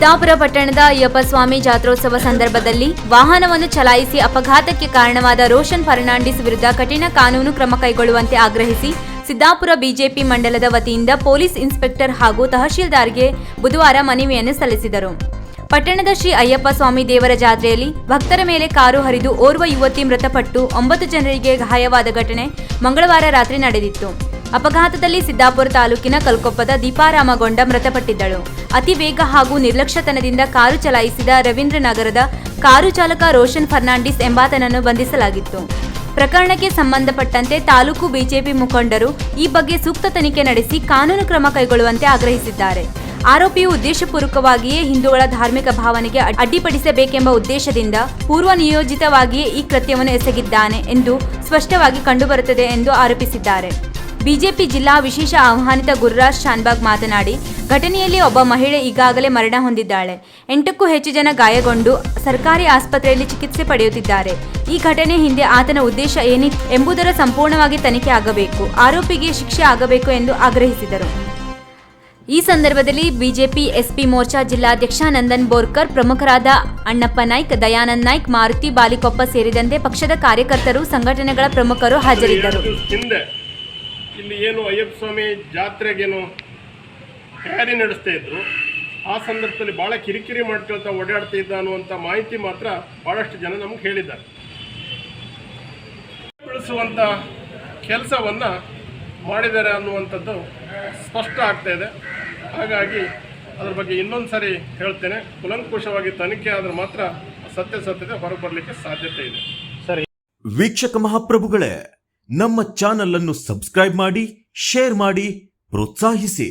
ಸಿದ್ದಾಪುರ ಪಟ್ಟಣದ ಅಯ್ಯಪ್ಪ ಸ್ವಾಮಿ ಜಾತ್ರೋತ್ಸವ ಸಂದರ್ಭದಲ್ಲಿ ವಾಹನವನ್ನು ಚಲಾಯಿಸಿ ಅಪಘಾತಕ್ಕೆ ಕಾರಣವಾದ ರೋಷನ್ ಫರ್ನಾಂಡಿಸ್ ವಿರುದ್ಧ ಕಠಿಣ ಕಾನೂನು ಕ್ರಮ ಕೈಗೊಳ್ಳುವಂತೆ ಆಗ್ರಹಿಸಿ ಸಿದ್ದಾಪುರ ಬಿಜೆಪಿ ಮಂಡಲದ ವತಿಯಿಂದ ಪೊಲೀಸ್ ಇನ್ಸ್ಪೆಕ್ಟರ್ ಹಾಗೂ ತಹಶೀಲ್ದಾರ್ಗೆ ಬುಧವಾರ ಮನವಿಯನ್ನು ಸಲ್ಲಿಸಿದರು. ಪಟ್ಟಣದ ಶ್ರೀ ಅಯ್ಯಪ್ಪ ಸ್ವಾಮಿ ದೇವರ ಜಾತ್ರೆಯಲ್ಲಿ ಭಕ್ತರ ಮೇಲೆ ಕಾರು ಹರಿದು ಓರ್ವ ಯುವತಿ ಮೃತಪಟ್ಟು 9 ಜನರಿಗೆ ಗಾಯವಾದ ಘಟನೆ ಮಂಗಳವಾರ ರಾತ್ರಿ ನಡೆದಿತ್ತು. ಅಪಘಾತದಲ್ಲಿ ಸಿದ್ದಾಪುರ ತಾಲೂಕಿನ ಕಲ್ಕೊಪ್ಪದ ದೀಪಾರಾಮಗೊಂಡ ಮೃತಪಟ್ಟಿದ್ದಳು. ಅತಿ ವೇಗ ಹಾಗೂ ನಿರ್ಲಕ್ಷ್ಯತನದಿಂದ ಕಾರು ಚಲಾಯಿಸಿದ ರವೀಂದ್ರ ನಗರದ ಕಾರು ಚಾಲಕ ರೋಷನ್ ಫರ್ನಾಂಡಿಸ್ ಎಂಬಾತನನ್ನು ಬಂಧಿಸಲಾಗಿತ್ತು. ಪ್ರಕರಣಕ್ಕೆ ಸಂಬಂಧಪಟ್ಟಂತೆ ತಾಲೂಕು ಬಿಜೆಪಿ ಮುಖಂಡರು ಈ ಬಗ್ಗೆ ಸೂಕ್ತ ತನಿಖೆ ನಡೆಸಿ ಕಾನೂನು ಕ್ರಮ ಕೈಗೊಳ್ಳುವಂತೆ ಆಗ್ರಹಿಸಿದ್ದಾರೆ. ಆರೋಪಿಯು ಉದ್ದೇಶಪೂರ್ವಕವಾಗಿಯೇ ಹಿಂದೂಗಳ ಧಾರ್ಮಿಕ ಭಾವನೆಗೆ ಅಡ್ಡಿಪಡಿಸಬೇಕೆಂಬ ಉದ್ದೇಶದಿಂದ ಪೂರ್ವ ನಿಯೋಜಿತವಾಗಿಯೇ ಈ ಕೃತ್ಯವನ್ನು ಎಸಗಿದ್ದಾನೆ ಎಂದು ಸ್ಪಷ್ಟವಾಗಿ ಕಂಡುಬರುತ್ತದೆ ಎಂದು ಆರೋಪಿಸಿದ್ದಾರೆ. ಬಿಜೆಪಿ ಜಿಲ್ಲಾ ವಿಶೇಷ ಆಹ್ವಾನಿತ ಗುರುರಾಜ್ ಶಾನ್ಭಾಗ್ ಮಾತನಾಡಿ, ಘಟನೆಯಲ್ಲಿ ಒಬ್ಬ ಮಹಿಳೆ ಈಗಾಗಲೇ ಮರಣ ಹೊಂದಿದ್ದಾಳೆ. 8ಕ್ಕೂ ಹೆಚ್ಚು ಜನ ಗಾಯಗೊಂಡು ಸರ್ಕಾರಿ ಆಸ್ಪತ್ರೆಯಲ್ಲಿ ಚಿಕಿತ್ಸೆ ಪಡೆಯುತ್ತಿದ್ದಾರೆ. ಈ ಘಟನೆ ಹಿಂದೆ ಆತನ ಉದ್ದೇಶ ಏನಿತ್ತು ಎಂಬುದರ ಸಂಪೂರ್ಣವಾಗಿ ತನಿಖೆ ಆಗಬೇಕು. ಆರೋಪಿಗೆ ಶಿಕ್ಷೆ ಆಗಬೇಕು ಎಂದು ಆಗ್ರಹಿಸಿದರು. ಈ ಸಂದರ್ಭದಲ್ಲಿ ಬಿಜೆಪಿ ಎಸ್ಪಿ ಮೋರ್ಚಾ ಜಿಲ್ಲಾಧ್ಯಕ್ಷ ನಂದನ್ ಬೋರ್ಕರ್, ಪ್ರಮುಖರಾದ ಅಣ್ಣಪ್ಪ ನಾಯ್ಕ್, ದಯಾನಂದ್ ನಾಯ್ಕ್, ಮಾರುತಿ ಬಾಲಿಕೊಪ್ಪ ಸೇರಿದಂತೆ ಪಕ್ಷದ ಕಾರ್ಯಕರ್ತರು, ಸಂಘಟನೆಗಳ ಪ್ರಮುಖರು ಹಾಜರಿದ್ದರು. ಇಲ್ಲಿ ಏನು ಅಯ್ಯಪ್ಪ ಸ್ವಾಮಿ ಜಾತ್ರೆಗೇನು ತಯಾರಿ ನಡೆಸ್ತಾ ಇದ್ರು, ಆ ಸಂದರ್ಭದಲ್ಲಿ ಭಾಳ ಕಿರಿಕಿರಿ ಮಾಡ್ಕೊಳ್ತಾ ಓಡಾಡ್ತಾ ಇದ್ದ ಅನ್ನುವಂಥ ಮಾಹಿತಿ ಮಾತ್ರ ಭಾಳಷ್ಟು ಜನ ನಮ್ಗೆ ಹೇಳಿದ್ದಾರೆ. ಬೆಳೆಸುವಂಥ ಕೆಲಸವನ್ನು ಮಾಡಿದ್ದಾರೆ ಅನ್ನುವಂಥದ್ದು ಸ್ಪಷ್ಟ ಆಗ್ತಾ ಇದೆ. ಹಾಗಾಗಿ ಅದ್ರ ಬಗ್ಗೆ ಇನ್ನೊಂದು ಸರಿ ಹೇಳ್ತೇನೆ, ಕುಲಂಕುಷವಾಗಿ ತನಿಖೆ ಆದ್ರೆ ಮಾತ್ರ ಸತ್ಯತೆ ಹೊರಬರಲಿಕ್ಕೆ ಸಾಧ್ಯತೆ ಇದೆ. ಸರಿ ವೀಕ್ಷಕ ಮಹಾಪ್ರಭುಗಳೇ, ನಮ್ಮ ಚಾನಲ್ ಅನ್ನು ಸಬ್ಸ್ಕ್ರೈಬ್ ಮಾಡಿ, ಶೇರ್ ಮಾಡಿ, ಪ್ರೋತ್ಸಾಹಿಸಿ.